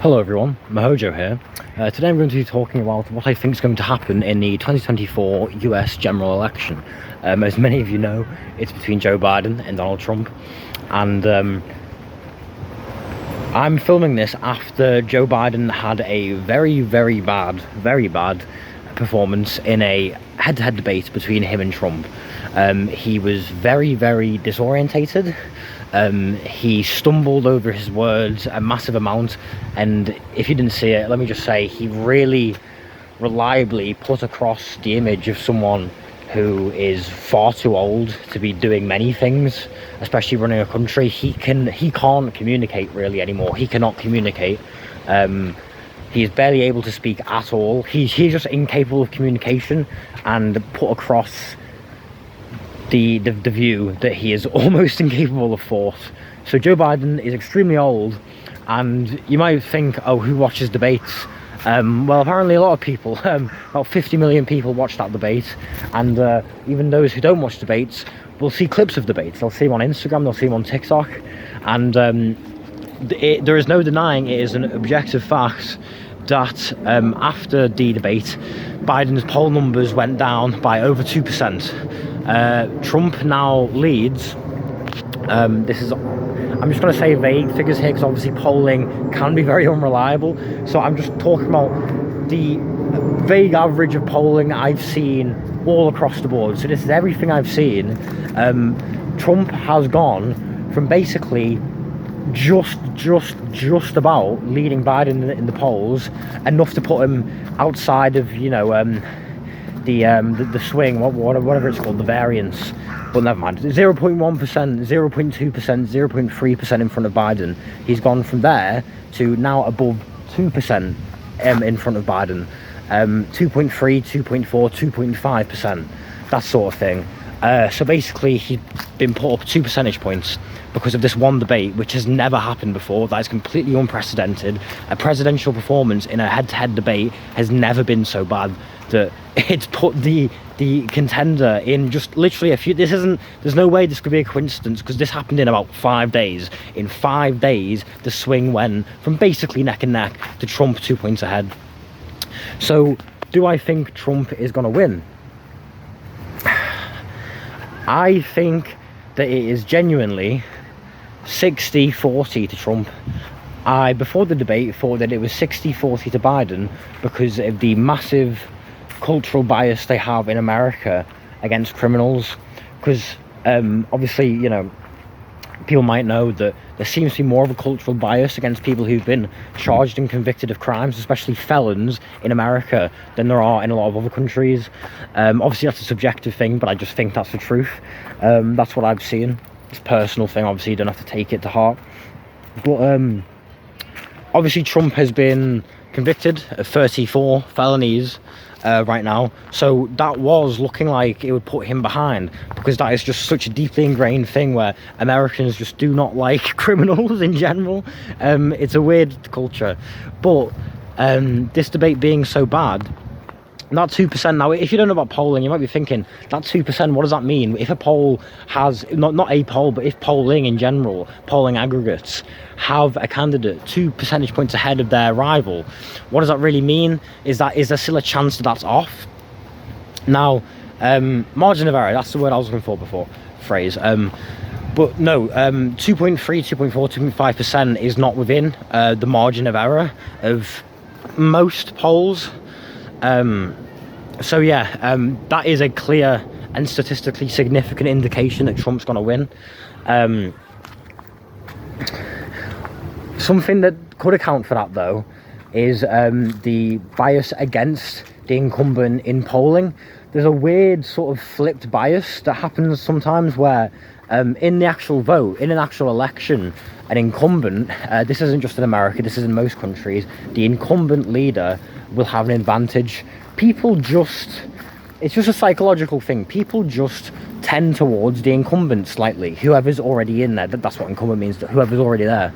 Hello everyone, Mahojo here. Today I'm going to be talking about what I think is going to happen in the 2024 US general election. As many of you know, it's between Joe Biden and Donald Trump, and I'm filming this after Joe Biden had a very bad performance in a head-to-head debate between him and Trump. He was very disorientated. He stumbled over his words a massive amount, and if you didn't see it, let me just say he really reliably put across the image of someone who is far too old to be doing many things, especially running a country. He can't communicate really anymore. He cannot communicate. He's barely able to speak at all. He's just incapable of communication, and put across the view that he is almost incapable of thought. So Joe Biden is extremely old, and you might think, oh, who watches debates? Well, apparently a lot of people, about 50 million people watch that debate, and even those who don't watch debates will see clips of debates. They'll see him on Instagram, they'll see him on TikTok, and there is no denying it is an objective fact that after the debate, Biden's poll numbers went down by over 2%. Trump now leads. I'm just going to say vague figures here, because obviously polling can be very unreliable. So I'm just talking about the vague average of polling I've seen all across the board. So this is everything I've seen. Trump has gone from basically just about leading Biden in the polls, enough to put him outside of, you know, the swing, whatever it's called, the variance. But never mind. 0.1%, 0.2%, 0.3% in front of Biden. He's gone from there to now above 2% in front of Biden. 2.3, 2.4, 2.5%, that sort of thing. So basically he's been put up 2 percentage points because of this one debate, which has never happened before. That is completely unprecedented. A presidential performance in a head-to-head debate has never been so bad that it's put the contender in just literally a few. There's no way this could be a coincidence, because this happened in about 5 days. In 5 days, the swing went from basically neck and neck to Trump 2 points ahead. So do I think Trump is going to win? I think that it is genuinely 60-40 to Trump. I, before the debate, thought that it was 60-40 to Biden because of the massive cultural bias they have in America against criminals. Because obviously, you know, people might know that there seems to be more of a cultural bias against people who've been charged and convicted of crimes, especially felons, in America than there are in a lot of other countries. Obviously that's a subjective thing, but I just think that's the truth. That's what I've seen. It's a personal thing, obviously you don't have to take it to heart. But obviously Trump has been convicted of 34 felonies right now, so that was looking like it would put him behind, because that is just such a deeply ingrained thing where Americans just do not like criminals in general. It's a weird culture. But this debate being so bad, that 2%, now if you don't know about polling, you might be thinking, that 2%, what does that mean? If a poll has, not a poll, but if polling in general, polling aggregates, have a candidate 2 percentage points ahead of their rival, what does that really mean? Is there still a chance that that's off? Now, margin of error, that's the word I was looking for before, phrase. But no, 2.3, 2.4, 2.5% is not within the margin of error of most polls. So yeah, that is a clear and statistically significant indication that Trump's going to win. Something that could account for that, though, is the bias against the incumbent in polling. There's a weird sort of flipped bias that happens sometimes where in the actual vote, in an actual election, an incumbent, this isn't just in America, this is in most countries, the incumbent leader will have an advantage. It's just a psychological thing. People just tend towards the incumbent slightly, whoever's already in there. That's what incumbent means, whoever's already there.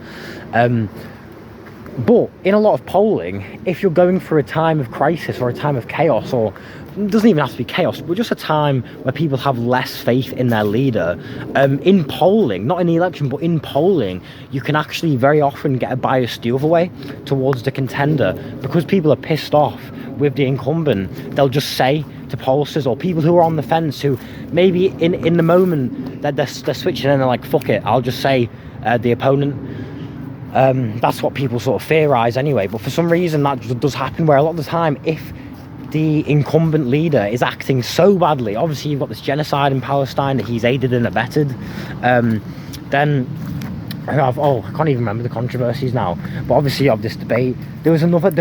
But in a lot of polling, if you're going through a time of crisis or a time of chaos, or it doesn't even have to be chaos, but just a time where people have less faith in their leader, in polling, not in the election, but in polling, you can actually very often get a bias the other way towards the contender, because people are pissed off with the incumbent. They'll just say to pollsters or people who are on the fence, who maybe in the moment that they're switching and they're like, fuck it, I'll just say the opponent. That's what people sort of theorise anyway, but for some reason that does happen, where a lot of the time, if the incumbent leader is acting so badly, obviously you've got this genocide in Palestine that he's aided and abetted, then I can't even remember the controversies now, but obviously of this debate, there was another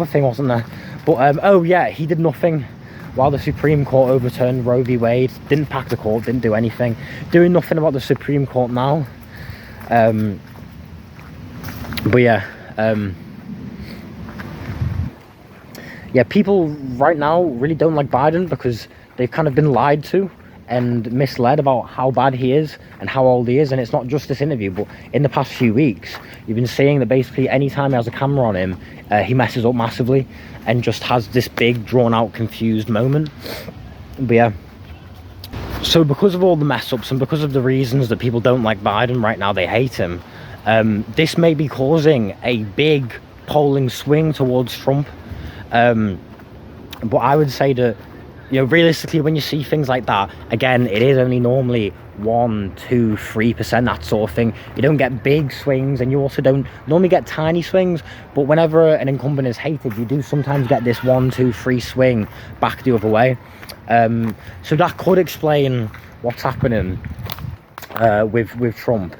thing, wasn't there? But oh yeah, he did nothing while the Supreme Court overturned Roe v. Wade. Didn't pack the court, didn't do anything, doing nothing about the Supreme Court now. But yeah, people right now really don't like Biden because they've kind of been lied to and misled about how bad he is and how old he is. And it's not just this interview, but in the past few weeks, you've been seeing that basically anytime he has a camera on him, he messes up massively and just has this big, drawn-out, confused moment. But yeah, so because of all the mess-ups and because of the reasons that people don't like Biden right now, they hate him, this may be causing a big polling swing towards Trump. But I would say that, realistically, when you see things like that, again, it is only normally 1%, 2%, 3%, that sort of thing. You don't get big swings, and you also don't normally get tiny swings, but whenever an incumbent is hated, you do sometimes get this 1%, 2%, 3% swing back the other way. So that could explain what's happening with Trump.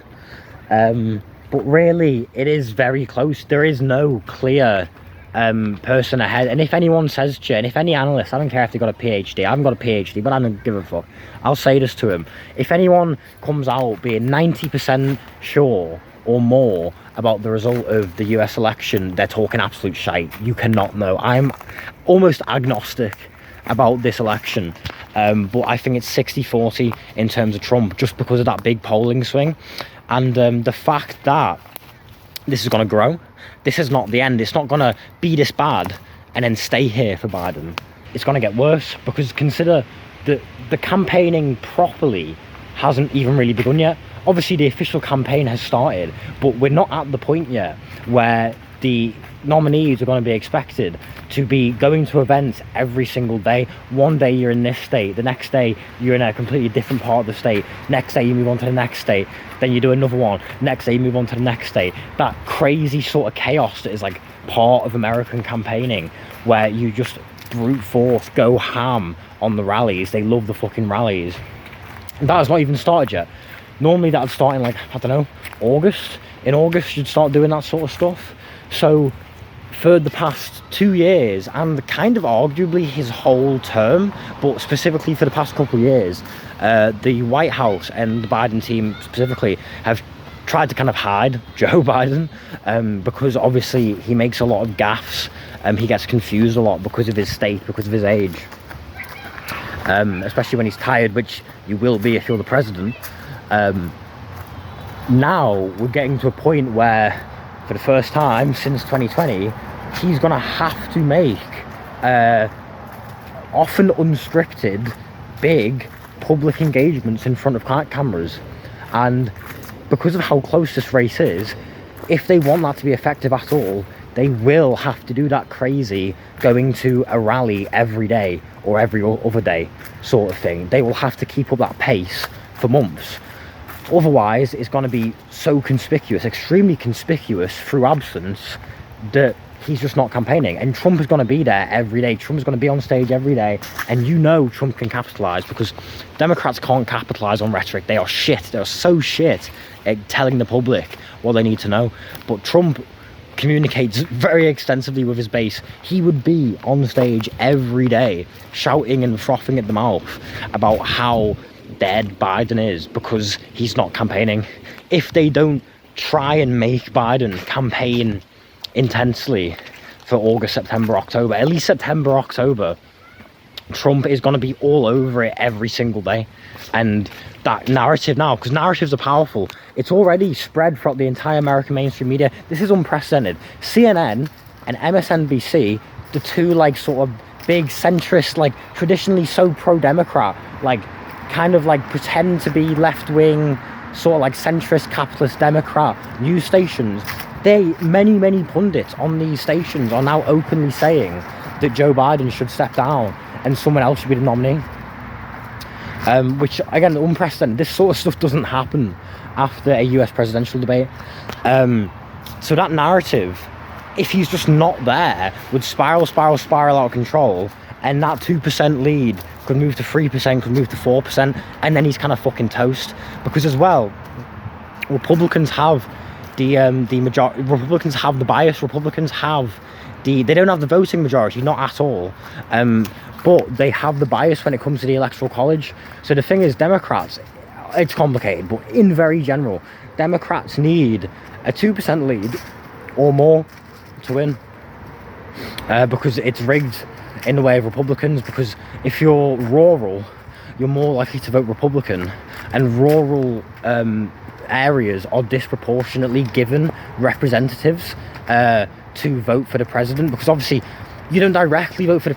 But really, it is very close. There is no clear person ahead, and if anyone says to you, and if any analyst, I don't care if they've got a PhD, I haven't got a PhD, but I don't give a fuck, I'll say this to him: if anyone comes out being 90% sure or more about the result of the US election, they're talking absolute shite. You cannot know. I'm almost agnostic about this election, but I think it's 60-40 in terms of Trump, just because of that big polling swing, and the fact that this is going to grow. This is not the end. It's not going to be this bad and then stay here for Biden. It's going to get worse, because consider that the campaigning properly hasn't even really begun yet. Obviously, the official campaign has started, but we're not at the point yet where the nominees are going to be expected to be going to events every single day. One day you're in this state, the next day you're in a completely different part of the state, next day you move on to the next state, then you do another one, next day you move on to the next state. That crazy sort of chaos that is like part of American campaigning, where you just brute force, go ham on the rallies. They love the fucking rallies. That has not even started yet. Normally that would start in, like, I don't know, August. In August you'd start doing that sort of stuff. So for the past 2 years, and kind of arguably his whole term, but specifically for the past couple of years, the White House and the Biden team specifically have tried to kind of hide Joe Biden, because obviously he makes a lot of gaffes, he gets confused a lot because of his state, because of his age, especially when he's tired, which you will be if you're the president. Now we're getting to a point where, for the first time since 2020, he's gonna have to make often unscripted, big public engagements in front of cameras. And because of how close this race is, if they want that to be effective at all, they will have to do that crazy going to a rally every day or every other day sort of thing. They will have to keep up that pace for months. Otherwise, it's going to be so conspicuous, extremely conspicuous through absence, that he's just not campaigning. And Trump is going to be there every day. Trump is going to be on stage every day. And Trump can capitalise, because Democrats can't capitalise on rhetoric. They are shit. They are so shit at telling the public what they need to know. But Trump communicates very extensively with his base. He would be on stage every day shouting and frothing at the mouth about how dead Biden is, because he's not campaigning. If they don't try and make Biden campaign intensely for August, September, October, at least September, October, Trump is going to be all over it every single day. And that narrative now, because narratives are powerful, it's already spread throughout the entire American mainstream media. This is unprecedented. CNN and MSNBC, the two like sort of big centrist, like traditionally so pro-democrat, like kind of like pretend to be left-wing, sort of like centrist capitalist democrat news stations, many pundits on these stations are now openly saying that Joe Biden should step down and someone else should be the nominee. Which, again, unprecedented. This sort of stuff doesn't happen after a US presidential debate. So that narrative, if he's just not there, would spiral out of control, and that 2% lead could move to 3%, could move to 4%, and then he's kind of fucking toast. Because as well, Republicans have the majority. Republicans have the bias. Republicans have they don't have the voting majority, not at all. But they have the bias when it comes to the electoral college. So the thing is, Democrats, it's complicated, but in very general, Democrats need a 2% lead or more to win, because it's rigged in the way of Republicans. Because if you're rural, you're more likely to vote Republican, and rural areas are disproportionately given representatives to vote for the president, because obviously you don't directly vote for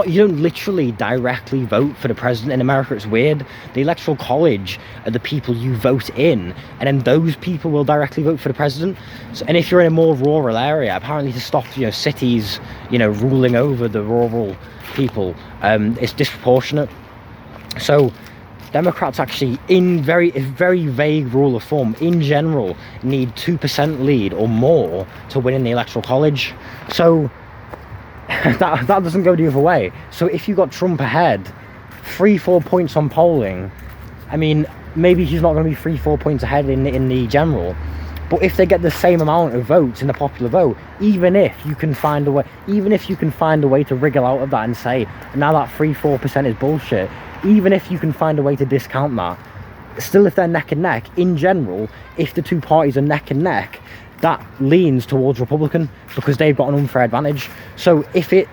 you don't literally directly vote for the president in America. It's weird. The electoral college are the people you vote in, and then those people will directly vote for the president. So, and if you're in a more rural area, apparently to stop cities ruling over the rural people, it's disproportionate. So Democrats actually, in very vague rule of thumb, in general, need 2% lead or more to win in the electoral college. So that doesn't go the other way. So if you got Trump ahead 3-4 points on polling, I mean, maybe he's not going to be 3-4 points ahead in the general, but if they get the same amount of votes in the popular vote, even if you can find a way to wriggle out of that and say now that 3-4% is bullshit, even if you can find a way to discount that, still, if they're neck and neck, in general, if the two parties are neck and neck, that leans towards Republican, because they've got an unfair advantage. So if it,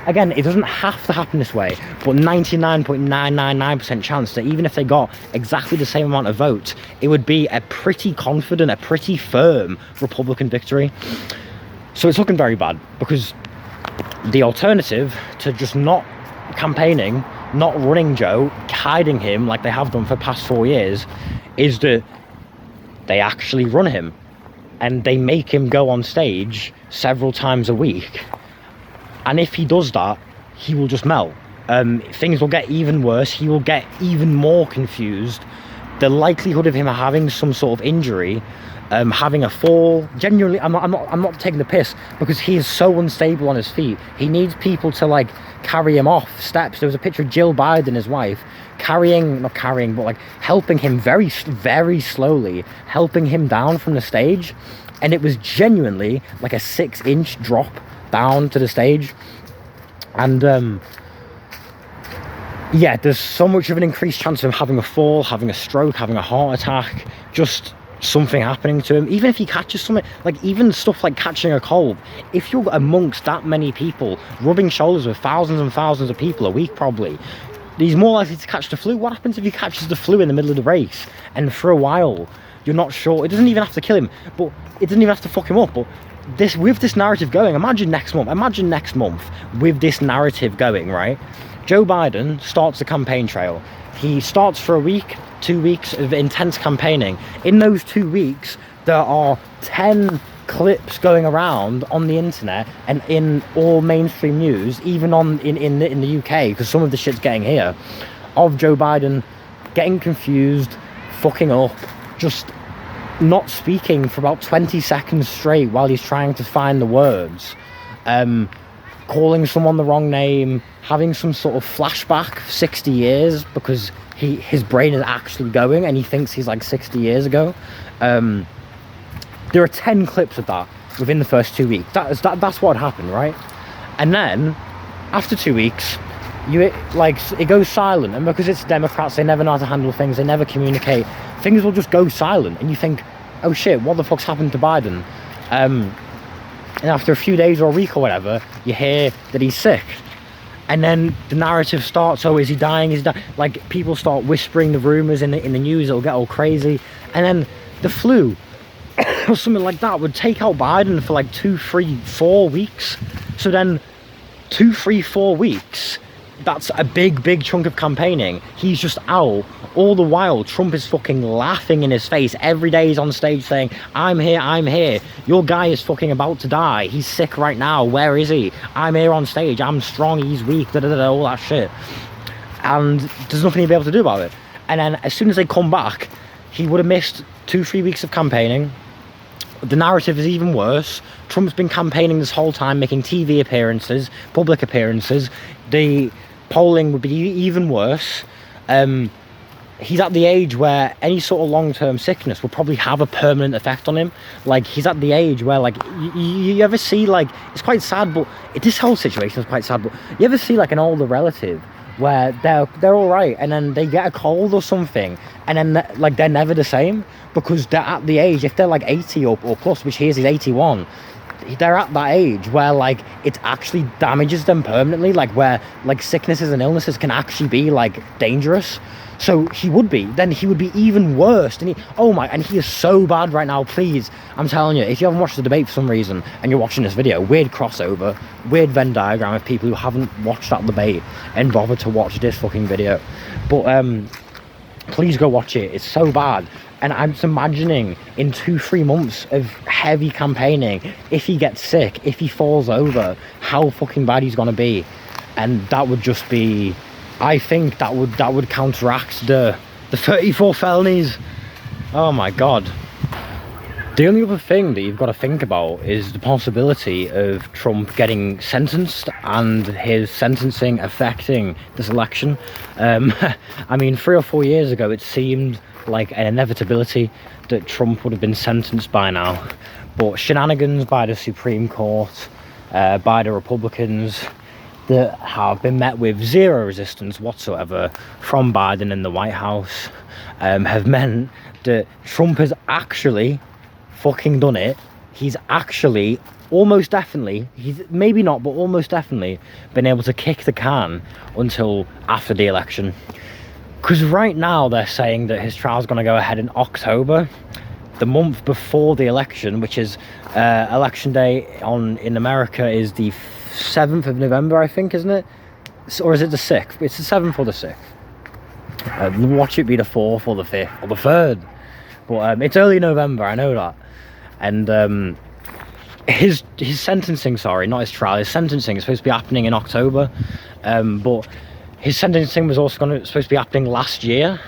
again, it doesn't have to happen this way, but 99.999% chance that even if they got exactly the same amount of votes, it would be a pretty confident, a pretty firm Republican victory. So it's looking very bad, because the alternative to just not campaigning, not running Joe, hiding him like they have done for the past 4 years, is that they actually run him and they make him go on stage several times a week. And if he does that, he will just melt. Things will get even worse. He will get even more confused. The likelihood of him having some sort of injury, having a fall, genuinely, I'm not taking the piss, because he is so unstable on his feet. He needs people to carry him off steps. There was a picture of Jill Biden, his wife, helping him very slowly, helping him down from the stage, and it was genuinely like a 6-inch drop down to the stage. And yeah, there's so much of an increased chance of him having a fall, having a stroke, having a heart attack, just something happening to him. Even if he catches something, even stuff like catching a cold, if you're amongst that many people, rubbing shoulders with thousands and thousands of people a week, probably, he's more likely to catch the flu. What happens if he catches the flu in the middle of the race, and for a while you're not sure? It doesn't even have to kill him, but it doesn't even have to fuck him up. But with this narrative going, imagine next month with this narrative going, right? Joe Biden starts the campaign trail. He starts for a week, 2 weeks of intense campaigning. In those 2 weeks, there are 10 clips going around on the internet and in all mainstream news, even in the UK, because some of the shit's getting here, of Joe Biden getting confused, fucking up, just not speaking for about 20 seconds straight while he's trying to find the words, calling someone the wrong name, having some sort of flashback 60 years because his brain is actually going and he thinks he's 60 years ago. There are 10 clips of that within the first 2 weeks. That's what happened, right? And then after 2 weeks, it goes silent, and because it's Democrats, they never know how to handle things, they never communicate, things will just go silent, and you think, oh shit, what the fuck's happened to Biden? And after a few days or a week or whatever, you hear that he's sick, And then the narrative starts, oh, is he dying? Is he dying? Like, people start whispering the rumors in the news, it'll get all crazy. And then the flu or something like that would take out Biden for like 2, 3, 4 weeks. So then 2, 3, 4 weeks, that's a big chunk of campaigning. He's just out. All the while, Trump is fucking laughing in his face. Every day he's on stage saying, I'm here. Your guy is fucking about to die. He's sick right now. Where is he? I'm here on stage. I'm strong. He's weak. All that shit. And there's nothing he'd be able to do about it. And then as soon as they come back, he would have missed 2, 3 weeks of campaigning. The narrative is even worse. Trump's been campaigning this whole time, making TV appearances, public appearances. The polling would be even worse. He's at the age where any sort of long-term sickness will probably have a permanent effect on him. Like, he's at the age where, like, you ever see, like, it's quite sad, but this whole situation is quite sad, but you ever see, like, an older relative where they're all right, and then they get a cold or something, and then, like, they're never the same, because they're at the age, if they're, like, 80 or plus, which he is, he's 81, they're at that age where, like, it actually damages them permanently, like, where, like, sicknesses and illnesses can actually be, like, dangerous. So he would be even worse. And he is so bad right now. Please, I'm telling you, if you haven't watched the debate for some reason and you're watching this video, weird crossover, weird Venn diagram of people who haven't watched that debate and bothered to watch this fucking video. But please go watch it. It's so bad. And I'm just imagining in 2, 3 months of heavy campaigning, if he gets sick, if he falls over, how fucking bad he's gonna be. And that would just be, I think that would counteract the 34 felonies. Oh my god. The only other thing that you've got to think about is the possibility of Trump getting sentenced and his sentencing affecting this election. I mean, 3 or 4 years ago, it seemed like an inevitability that Trump would have been sentenced by now. But shenanigans by the Supreme Court, by the Republicans, that have been met with zero resistance whatsoever from Biden in the White House, have meant that Trump has actually fucking done it. He's actually almost definitely, he's maybe not, but almost definitely been able to kick the can until after the election. Because right now they're saying that his trial's going to go ahead in October, the month before the election, which is election day in America is the 7th of November, I think, isn't it? Or is it the 6th? It's the 7th or the 6th. Watch it be the 4th or the 5th or the 3rd. But it's early November, I know that. And his sentencing, sorry, not his trial, his sentencing is supposed to be happening in October. But his sentencing was also supposed to be happening last year.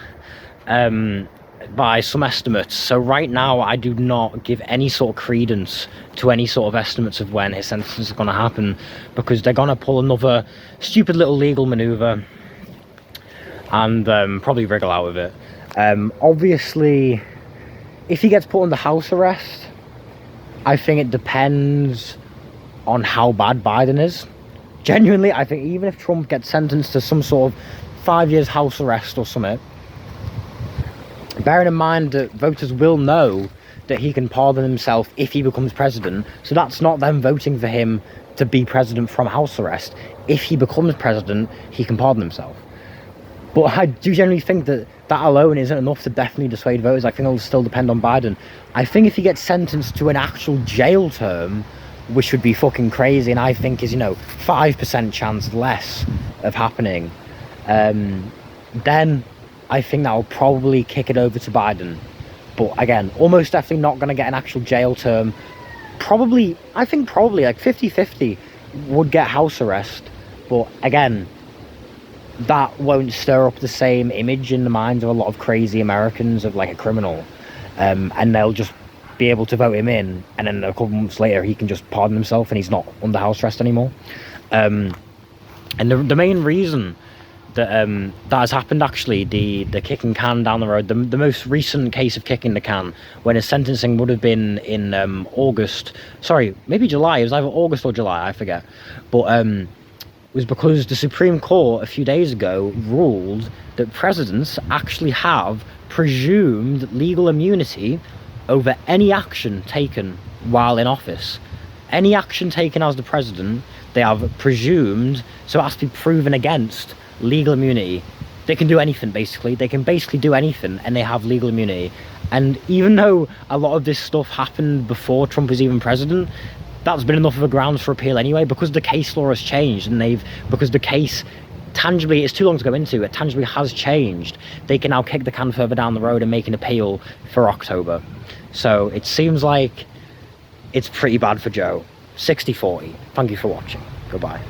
By some estimates. So right now I do not give any sort of credence to any sort of estimates of when his sentence is going to happen, because they're going to pull another stupid little legal maneuver and probably wriggle out of it. Obviously, if he gets put under house arrest, I think it depends on how bad Biden is. Genuinely, I think even if Trump gets sentenced to some sort of 5 years house arrest or something, bearing in mind that voters will know that he can pardon himself if he becomes president, so that's not them voting for him to be president from house arrest. If he becomes president, he can pardon himself. But I do generally think that that alone isn't enough to definitely dissuade voters. I think it'll still depend on Biden. I think if he gets sentenced to an actual jail term, which would be fucking crazy, and I think is, 5% chance less of happening, then I think that will probably kick it over to Biden. But again, almost definitely not going to get an actual jail term. I think probably like 50-50 would get house arrest. But again, that won't stir up the same image in the minds of a lot of crazy Americans of like a criminal. And they'll just be able to vote him in. And then a couple months later, he can just pardon himself and he's not under house arrest anymore. And the main reason that has happened, actually, the kicking can down the road, the most recent case of kicking the can, when his sentencing would have been in August, sorry, maybe July, it was either August or July, I forget, but was because the Supreme Court a few days ago ruled that presidents actually have presumed legal immunity over any action taken while in office. any action taken as the president, they have presumed, so it has to be proven against legal immunity. They can do anything, basically. They can basically do anything, and they have legal immunity. And even though a lot of this stuff happened before Trump was even president, that's been enough of a grounds for appeal anyway, because the case law has changed, and because the case tangibly, it's too long to go into, it tangibly has changed. They can now kick the can further down the road and make an appeal for October. So it seems like it's pretty bad for Joe. 60-40. Thank you for watching. Goodbye.